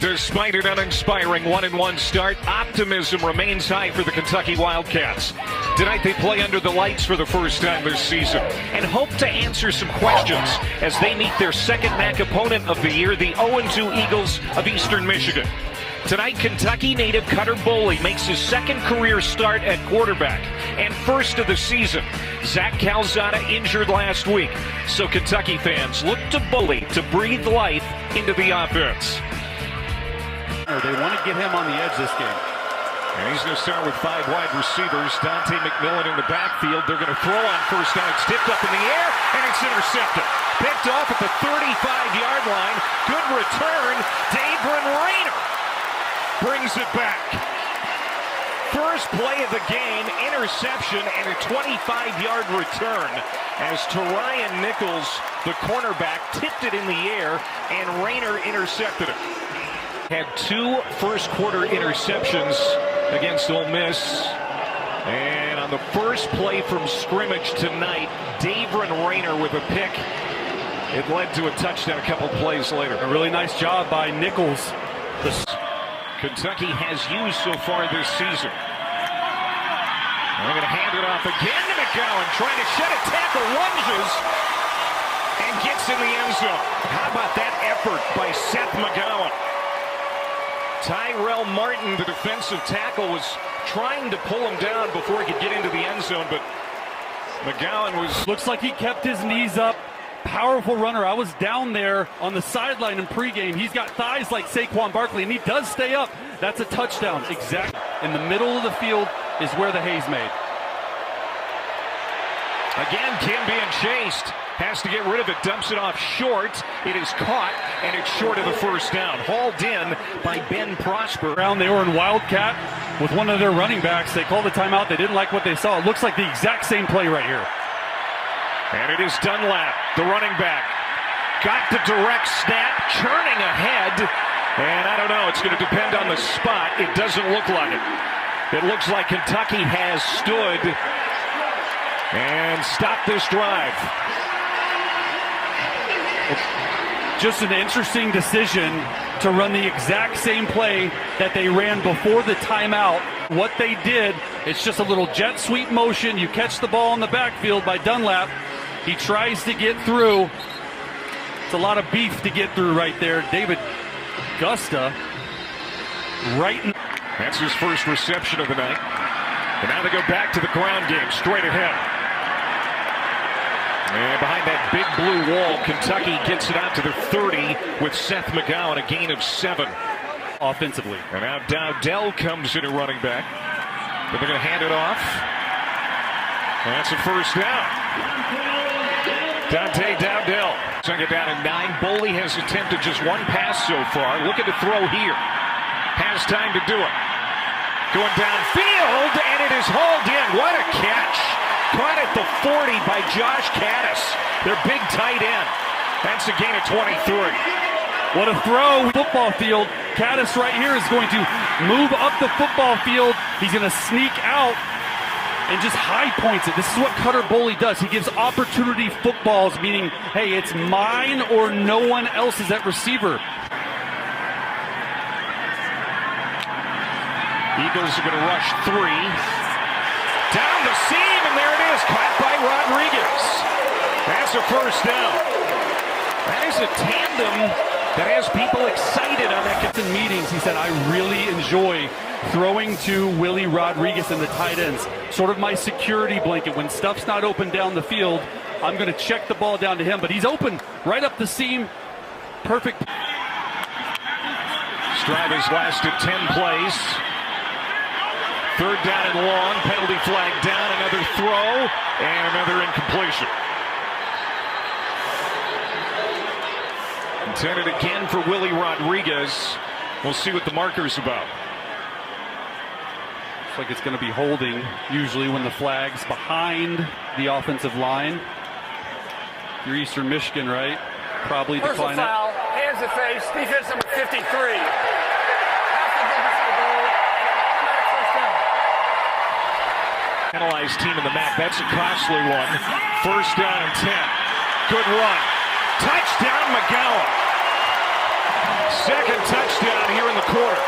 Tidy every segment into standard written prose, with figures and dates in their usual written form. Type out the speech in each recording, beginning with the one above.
Despite an uninspiring 1-1 start, optimism remains high for the Kentucky Wildcats. Tonight they play under the lights for the first time this season and hope to answer some questions as they meet their second MAC opponent of the year, the 0-2 Eagles of Eastern Michigan. Tonight, Kentucky native Cutter Boley makes his second career start at quarterback and first of the season. Zach Calzada injured last week, so Kentucky fans look to Boley to breathe life into the offense. They want to get him on the edge this game. And he's going to start with 5 wide receivers. Dante McMillan in the backfield. They're going to throw on first down. It's tipped up in the air, and it's intercepted. Picked off at the 35-yard line. Good return. Davron Rayner brings it back. First play of the game, interception, and a 25-yard return as Terion Nichols, the cornerback, tipped it in the air, and Rayner intercepted it. Had 2 first-quarter interceptions against Ole Miss. And on the first play from scrimmage tonight, Davron Rayner with a pick. It led to a touchdown a couple plays later. A really nice job by Nichols. Kentucky has used so far this season. They're going to hand it off again to McGowan, trying to shed a tackle, lunges, and gets in the end zone. How about that effort by Seth McGowan? Tyrell Martin, the defensive tackle, was trying to pull him down before he could get into the end zone, but McGowan was... Looks like he kept his knees up. Powerful runner. I was down there on the sideline in pregame. He's got thighs like Saquon Barkley, and he does stay up. That's a touchdown. Exactly. In the middle of the field is where the hay's made. Again, Kim being chased. Has to get rid of it. Dumps it off short. It is caught, and it's short of the first down. Hauled in by Ben Prosper. They were in Wildcat with one of their running backs. They called a timeout. They didn't like what they saw. It looks like the exact same play right here. And it is Dunlap, the running back. Got the direct snap, churning ahead. And I don't know, it's going to depend on the spot. It doesn't look like it. It looks like Kentucky has stood and stopped this drive. Just an interesting decision to run the exact same play that they ran before the timeout. What they did, it's just a little jet sweep motion. You catch the ball in the backfield by Dunlap. He tries to get through. It's a lot of beef to get through right there. David Gusta right in. That's his first reception of the night. And now they go back to the ground game, straight ahead. And behind that big blue wall, Kentucky gets it out to the 30 with Seth McGowan, a gain of 7. Offensively. And now Dowdell comes in a running back. But they're going to hand it off. And that's a first down. Dante Dowdell. Second down and 9. Boley has attempted just 1 pass so far. Looking to throw here. Has time to do it. Going downfield, and it is hauled in. What a catch. Caught at the 40 by Josh Caddis, their big tight end. That's a gain of 23. What a throw. Football field. Caddis right here is going to move up the football field. He's going to sneak out and just high points it. This is what Cutter Boley does. He gives opportunity footballs, meaning, hey, it's mine or no one else's at receiver. Eagles are going to rush 3. Down the seam, and there it is, caught by Rodriguez. That's a first down. That is a tandem that has people excited on that. In meetings, he said, I really enjoy throwing to Willie Rodriguez and the tight ends. Sort of my security blanket. When stuff's not open down the field, I'm going to check the ball down to him. But he's open right up the seam. Perfect. Strive has lasted 10 plays. 3rd down and long, penalty flag down, another throw, and another incompletion. Intended again for Willie Rodriguez. We'll see what the marker's about. Looks like it's going to be holding, usually when the flag's behind the offensive line. You're Eastern Michigan, right? Probably Personal decline foul, it. hands to face, defense number 53. Penalized team in the MAC. That's a costly one. 1st down and 10. Good run. Touchdown, McGowan. Second touchdown here in the quarter.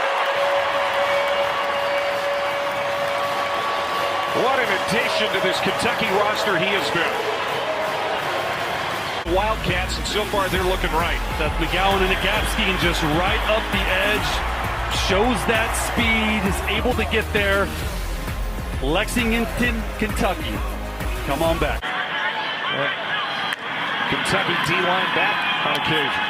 What an addition to this Kentucky roster he has been. Wildcats, and so far they're looking right. That McGowan and Agapski just right up the edge. Shows that speed, is able to get there. Lexington, Kentucky. Come on back. Kentucky D-line back on occasion.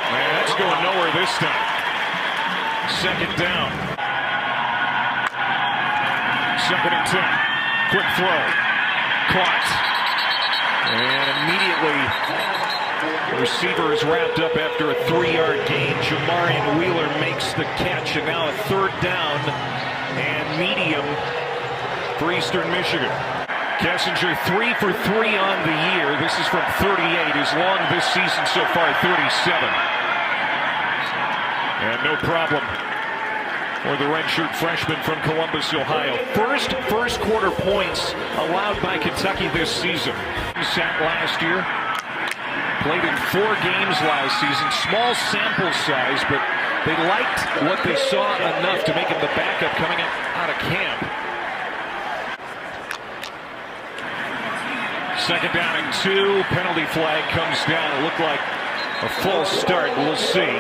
Man, that's going nowhere this time. Second down. Second and 10. Quick throw. Caught. And immediately, the receiver is wrapped up after a 3-yard gain. Jamarian Wheeler makes the catch, and now a third down and medium for Eastern Michigan. Kessinger 3 for 3 on the year. This is from 38. His long this season so far, 37. And no problem for the redshirt freshman from Columbus, Ohio. First quarter points allowed by Kentucky this season. He sat last year, played in 4 games last season. Small sample size, but they liked what they saw enough to make him the backup coming out of camp. Second down and 2. Penalty flag comes down. It looked like a false start. We'll see.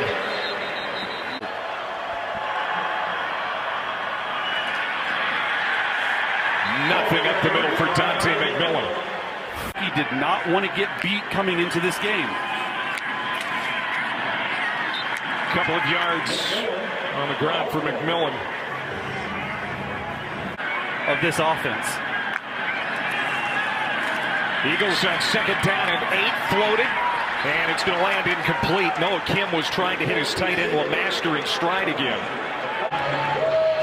Nothing up the middle for Dante McMillan. He did not want to get beat coming into this game. Couple of yards on the ground for McMillan. Of this offense. Eagles on second down and 8, floated, and it's going to land incomplete. Noah Kim was trying to hit his tight end LeMaster in stride again.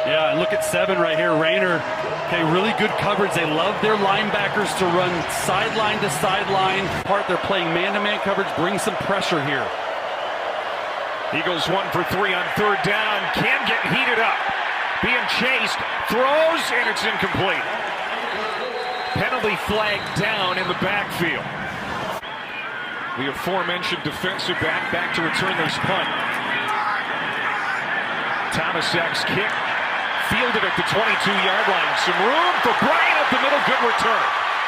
Yeah, and look at 7 right here. Rayner, okay, really good coverage. They love their linebackers to run sideline to sideline. They're playing man-to-man coverage, bring some pressure here. Eagles 1 for 3 on third down. Can get heated up. Being chased, throws, and it's incomplete. Penalty flag down in the backfield. The aforementioned defensive back to return this punt. Thomasak's kick, fielded at the 22-yard line. Some room for Bryant up the middle, good return.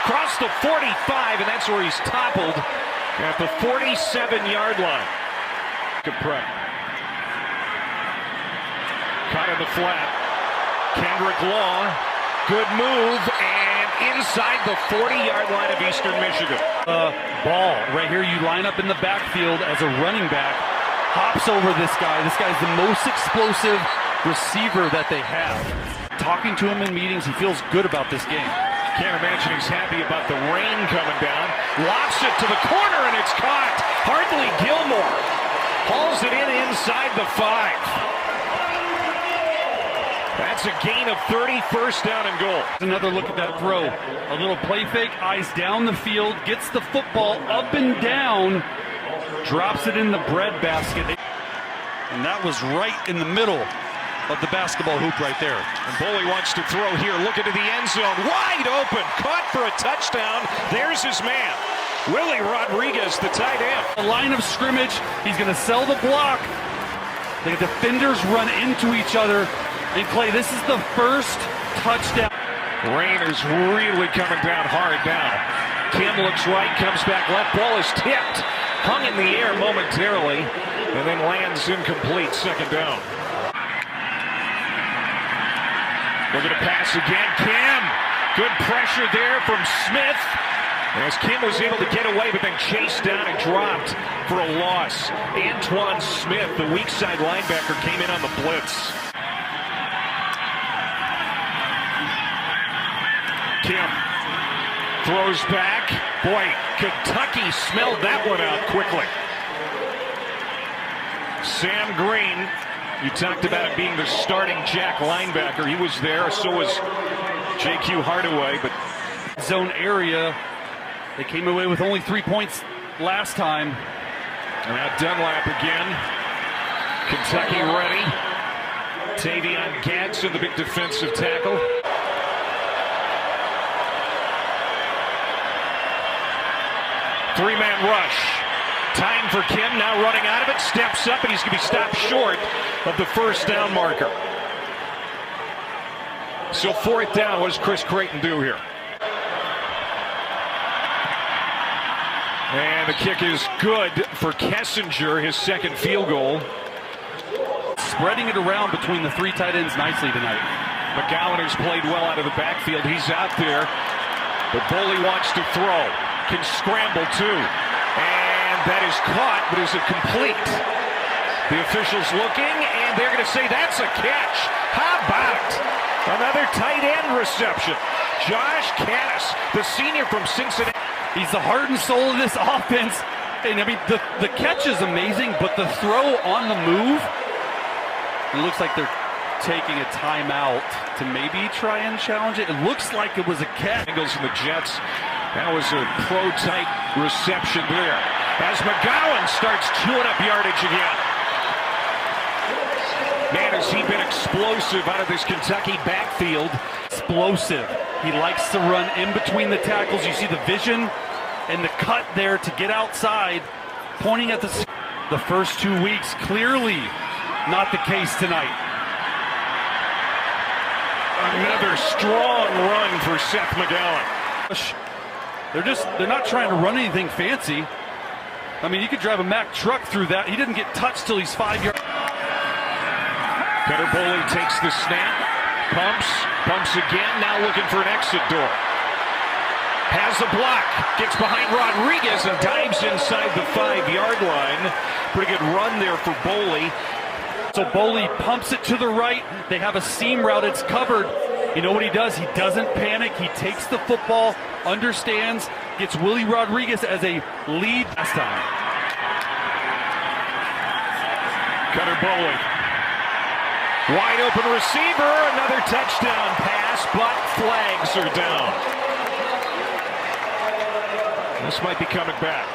Cross the 45, and that's where he's toppled at the 47-yard line. Good prep. Caught in the flat. Kendrick Law, good move, and inside the 40-yard line of Eastern Michigan. Ball right here. You line up in the backfield as a running back. Hops over this guy. This guy's the most explosive receiver that they have. Talking to him in meetings, he feels good about this game. Can't imagine he's happy about the rain coming down. Lofts it to the corner, and it's caught. Hardly Gilmore hauls it in inside the 5. That's a gain of 30, first down and goal. Another look at that throw. A little play fake, eyes down the field, gets the football up and down, drops it in the bread basket. And that was right in the middle of the basketball hoop right there. And Boley wants to throw here, look into the end zone, wide open, caught for a touchdown. There's his man, Willie Rodriguez, the tight end. The line of scrimmage, he's going to sell the block. The defenders run into each other. And Clay, this is the first touchdown. Rain is really coming down hard now. Kim looks right, comes back left, ball is tipped, hung in the air momentarily, and then lands incomplete, second down. Looking to pass again, Kim. Good pressure there from Smith. As Kim was able to get away, but then chased down and dropped for a loss. Antoine Smith, the weak side linebacker, came in on the blitz. Kim throws back. Boy, Kentucky smelled that one out quickly. Sam Green, you talked about him being the starting jack linebacker. He was there, so was J.Q. Hardaway. But zone area, they came away with only 3 points last time. And now Dunlap again. Kentucky ready. Tavion Gadsden, the big defensive tackle. Three-man rush. Time for Kim, now running out of it, steps up, and he's going to be stopped short of the first down marker. So fourth down, what does Chris Creighton do here? And the kick is good for Kessinger, his second field goal. Spreading it around between the three tight ends nicely tonight. McGowan has played well out of the backfield. He's out there. But Boley wants to throw. Can scramble too. And that is caught, but is it complete? The officials looking, and they're going to say that's a catch. How about another tight end reception? Josh Caddis, the senior from Cincinnati. He's the heart and soul of this offense. And I mean, the catch is amazing, but the throw on the move, it looks like they're taking a timeout to maybe try and challenge it. It looks like it was a catch. Bengals and the Jets. That was a pro-type reception there. As McGowan starts chewing up yardage again. Man, has he been explosive out of this Kentucky backfield. Explosive. He likes to run in between the tackles. You see the vision and the cut there to get outside, pointing at the first 2 weeks. Clearly not the case tonight. Another strong run for Seth McGowan. They're not trying to run anything fancy. I mean, you could drive a Mack truck through that. He didn't get touched till he's 5 yards. Cutter Boley takes the snap, pumps again, now looking for an exit door. Has a block, gets behind Rodriguez and dives inside the 5-yard line. Pretty good run there for Boley. So Boley pumps it to the right. They have a seam route. It's covered. You know what he does? He doesn't panic. He takes the football, understands, gets Willie Rodriguez as a lead last time. Cutter Boley. Wide open receiver. Another touchdown pass, but flags are down. This might be coming back.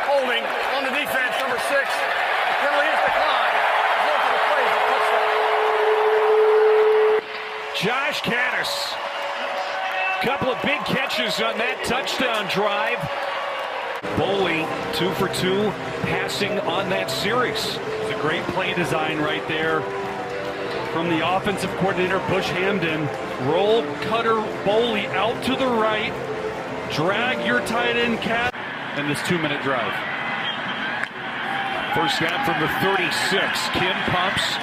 Holding on the defense, number 6. Penalty is declined. Look at the play for touchdown. Josh Caddis. Couple of big catches on that touchdown drive. Boley 2 for 2 passing on that series. It's a great play design right there from the offensive coordinator, Bush Hamden. Roll Cutter Boley out to the right. Drag your tight end cat in this 2-minute drive. First down from the 36. Kim pumps,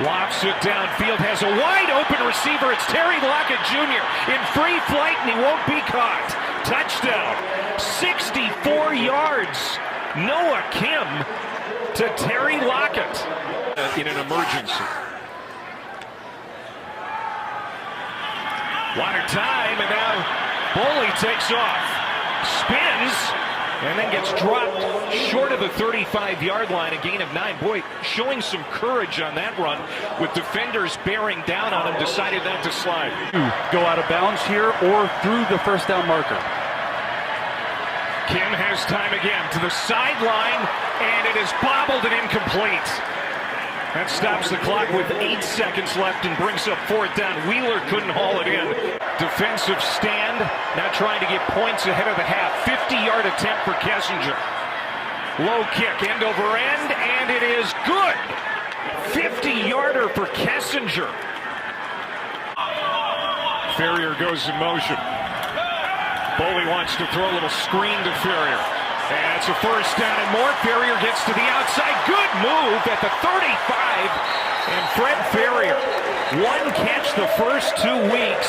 lofts it downfield, has a wide open receiver. It's Terry Lockett Jr. in free flight, and he won't be caught. Touchdown, 64 yards. Noah Kim to Terry Lockett in an emergency. Water time, and now Boley takes off, spins, and then gets dropped short of the 35-yard line, a gain of 9. Boy, showing some courage on that run with defenders bearing down on him, decided not to slide. Go out of bounds here or through the first down marker. Kim has time again to the sideline, and it is bobbled and incomplete. That stops the clock with 8 seconds left and brings up fourth down. Wheeler couldn't haul it in. Defensive stand, now trying to get points ahead of the half. 50-yard attempt for Kessinger. Low kick, end over end, and it is good. 50-yarder for Kessinger. Ferrier goes in motion. Boley wants to throw a little screen to Ferrier. And it's a first down and more. Ferrier gets to the outside. Good move at the 35. And Fred Ferrier, one catch the first 2 weeks.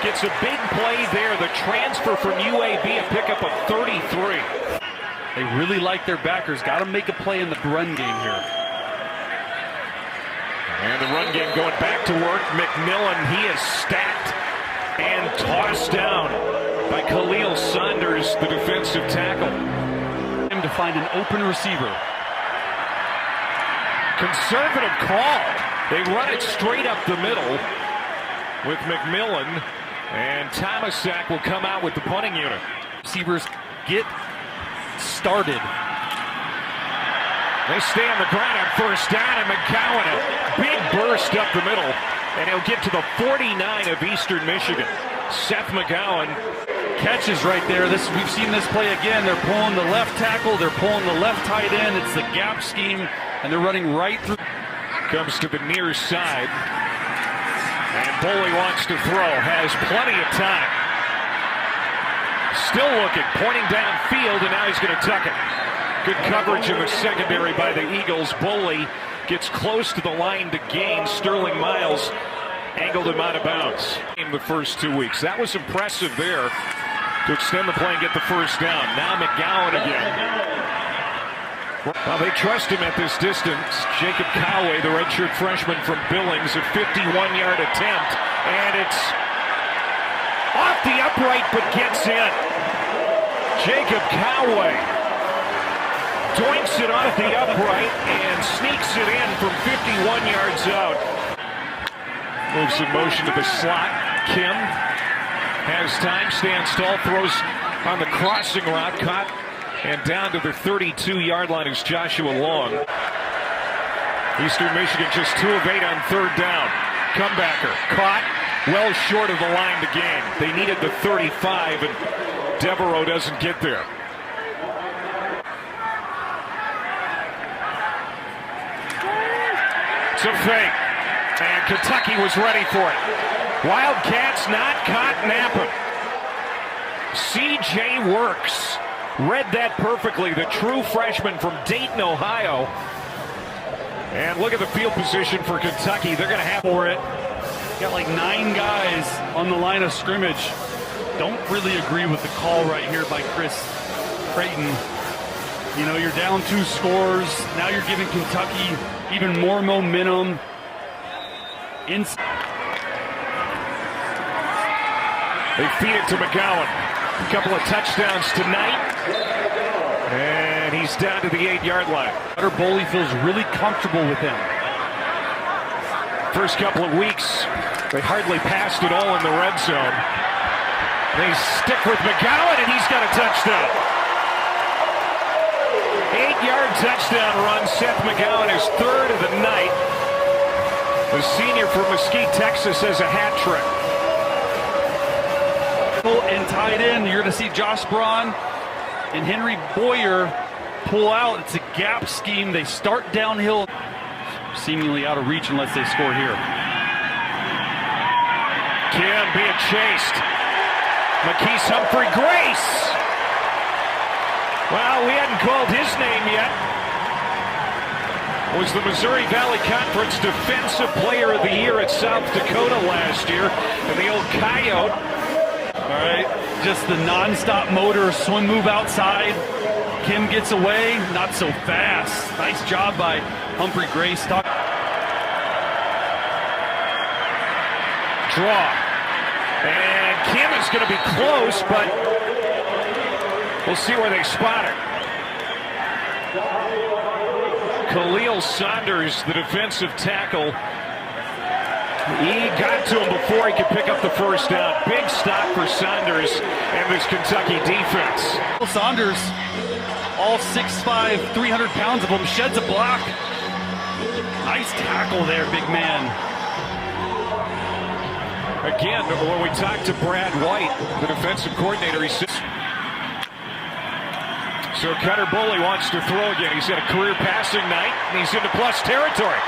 Gets a big play there. The transfer from UAB, a pickup of 33. They really like their backers. Got to make a play in the run game here. And the run game going back to work. McMillan, he is stacked and tossed down by Khalil Saunders, the defensive tackle. To find an open receiver. Conservative call. They run it straight up the middle with McMillan, and Tomasak will come out with the punting unit. Receivers get started. They stay on the ground on first down, and McGowan, a big burst up the middle, and he'll get to the 49 of Eastern Michigan. Seth McGowan catches right there. We've seen this play again. They're pulling the left tackle, they're pulling the left tight end. It's the gap scheme, and they're running right through. Comes to the near side, and Boley wants to throw. Has plenty of time. Still looking, pointing downfield, and now he's going to tuck it. Good coverage in the secondary by the Eagles. Boley gets close to the line to gain. Sterling Miles angled him out of bounds in the first 2 weeks. That was impressive there to extend the play and get the first down. Now McGowan again. Well, they trust him at this distance. Jacob Coway, the redshirt freshman from Billings, a 51-yard attempt, and it's off the upright but gets in. Jacob Coway doinks it off the upright and sneaks it in from 51 yards out. Moves in motion to the slot. Kim has time, stands tall, throws on the crossing route, caught, and down to the 32-yard line is Joshua Long. Eastern Michigan just 2 of 8 on third down. Comebacker, caught, well short of the line to gain. They needed the 35, and Devereaux doesn't get there. It's a fake. And Kentucky was ready for it. Wildcats not caught napping. C.J. Works read that perfectly. The true freshman from Dayton, Ohio. And look at the field position for Kentucky. They're going to have for it. Got like 9 guys on the line of scrimmage. Don't really agree with the call right here by Chris Creighton. You know, you're down 2 scores. Now you're giving Kentucky even more momentum. They feed it to McGowan. A couple of touchdowns tonight. And he's down to the 8-yard line. Boley feels really comfortable with him. First couple of weeks, they hardly passed it all in the red zone. They stick with McGowan, and he's got a touchdown. 8-yard touchdown run. Seth McGowan is 3rd of the night. The senior from Mesquite, Texas, has a hat trick. And tight end, you're going to see Josh Braun and Henry Boyer pull out. It's a gap scheme. They start downhill, seemingly out of reach unless they score here. Kim being chased. McKees Humphrey Grace. Well, we hadn't called his name yet. Was the Missouri Valley Conference Defensive Player of the Year at South Dakota last year. And the old Coyote. All right, just the non-stop motor swim move outside. Kim gets away, not so fast. Nice job by Humphrey Grace. Draw. And Kim is going to be close, but we'll see where they spot it. Khalil Saunders, the defensive tackle. He got to him before he could pick up the first down. Big stop for Saunders and this Kentucky defense. Saunders, all 6'5", 300 pounds of him, sheds a block. Nice tackle there, big man. Again, when we talked to Brad White, the defensive coordinator, he says, so Cutter Boley wants to throw again. He's had a career passing night, and he's into plus territory.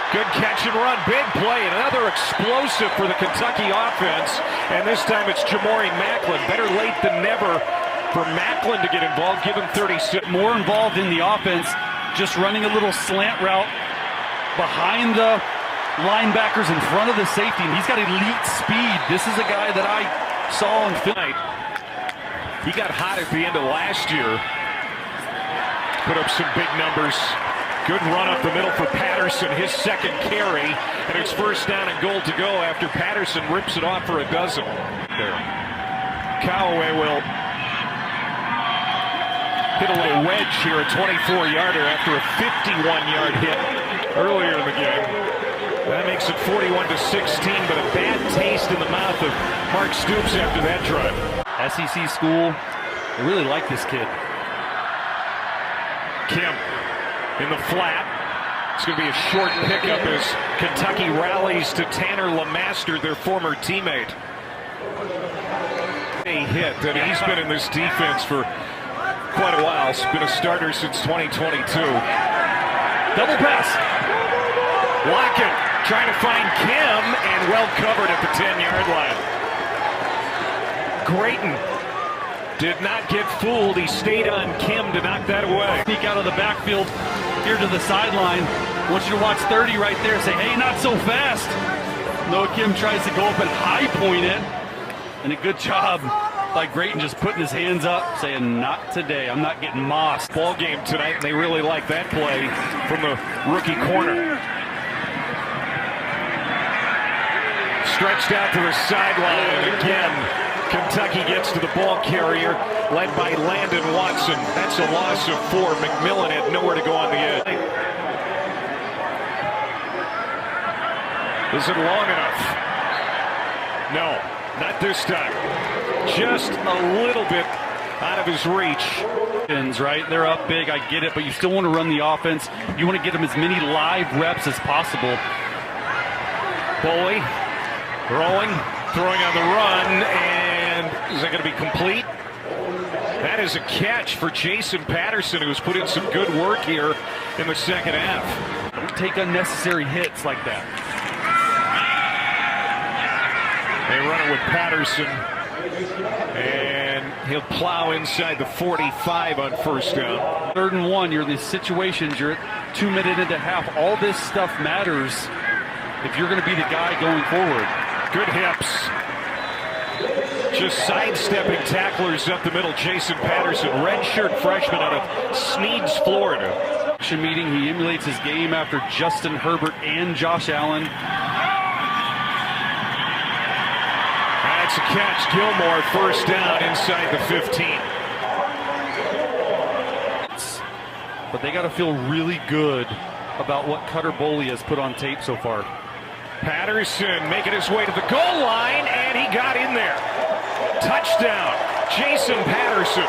Good catch and run, big play, and another explosive for the Kentucky offense. And this time it's Jamori Macklin. Better late than never for Macklin to get involved, give him 36. More involved in the offense, just running a little slant route behind the linebackers in front of the safety. And he's got elite speed. This is a guy that I saw in film. He got hot at the end of last year. Put up some big numbers. Good run up the middle for Patterson, his second carry, and it's first down and goal to go after Patterson rips it off for a dozen. There. Callaway will hit a little wedge here, a 24-yarder after a 51-yard hit earlier in the game. That makes it 41-16, but a bad taste in the mouth of Mark Stoops after that drive. SEC school, I really like this kid. Kim in the flat. It's going to be a short pickup as Kentucky rallies to Tanner LeMaster, their former teammate. A hit, and he's been in this defense for quite a while. He's been a starter since 2022. Double pass. Lockett trying to find Kim, and well covered at the 10-yard line. Grayton did not get fooled. He stayed on Kim to knock that away. Sneak out of the backfield here to the sideline. I want you to watch 30 right there. Say, hey, not so fast. Noah Kim tries to go up and high point it. And a good job by Grayton just putting his hands up, saying, not today. I'm not getting mossed. Ball game tonight, and they really like that play from the rookie corner. Stretched out to the sideline again. Kentucky gets to the ball carrier, led by Landon Watson. That's a loss of 4. McMillan had nowhere to go on the edge. Is it long enough? No, not this time. Just a little bit out of his reach. Right, they're up big, I get it, but you still want to run the offense. You want to get them as many live reps as possible. Boley rolling, throwing on the run, and is that going to be complete? That is a catch for Jason Patterson, who's put in some good work here in the second half. Don't take unnecessary hits like that. They run it with Patterson, and he'll plow inside the 45 on first down. 3rd and 1, you're in these situations, you're at 2 minutes into half. All this stuff matters if you're going to be the guy going forward. Good hips. Just sidestepping tacklers up the middle. Jason Patterson, redshirt freshman out of Sneads, Florida. Meeting, he emulates his game after Justin Herbert and Josh Allen. That's a catch. Gilmore, first down inside the 15. But they got to feel really good about what Cutter Boley has put on tape so far. Patterson making his way to the goal line, and he got in there. Touchdown, Jason Patterson.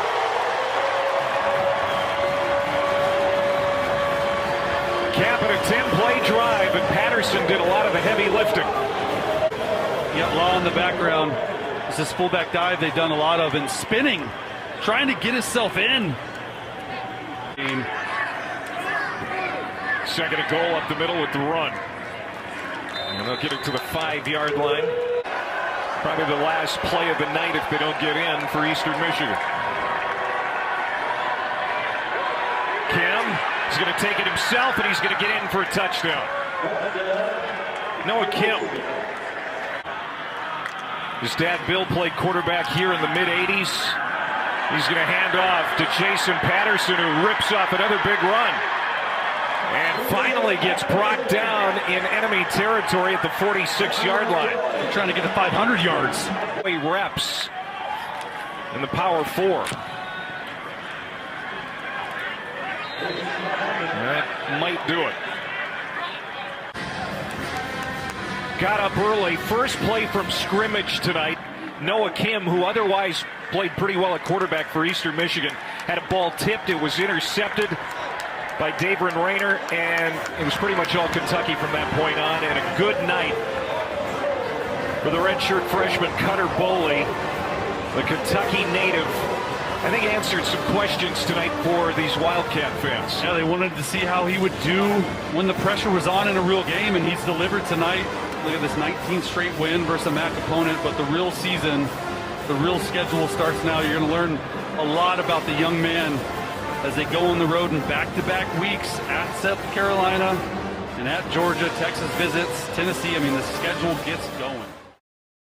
Capping a 10-play drive, and Patterson did a lot of the heavy lifting. You got Law in the background. It's this fullback dive they've done a lot of, and spinning, trying to get himself in. Second and goal up the middle with the run. And they'll get it to the 5-yard line. Probably the last play of the night if they don't get in for Eastern Michigan. Kim is going to take it himself, and he's going to get in for a touchdown. Noah Kim. His dad Bill played quarterback here in the mid-'80s. He's going to hand off to Jason Patterson, who rips off another big run. And finally gets brought down in enemy territory at the 46-yard line. They're trying to get to 500 yards. Reps in the Power 4. That might do it. Got up early. First play from scrimmage tonight. Noah Kim, who otherwise played pretty well at quarterback for Eastern Michigan, had a ball tipped. It was intercepted by Davin Rayner, and it was pretty much all Kentucky from that point on. And a good night for the redshirt freshman Cutter Boley, the Kentucky native. I think answered some questions tonight for these Wildcat fans. Yeah, they wanted to see how he would do when the pressure was on in a real game, and he's delivered tonight. Look at this 19th straight win versus a MAC opponent, but the real season, the real schedule starts now. You're going to learn a lot about the young man as they go on the road in back-to-back weeks at South Carolina and at Georgia. Texas visits Tennessee. I mean, the schedule gets going.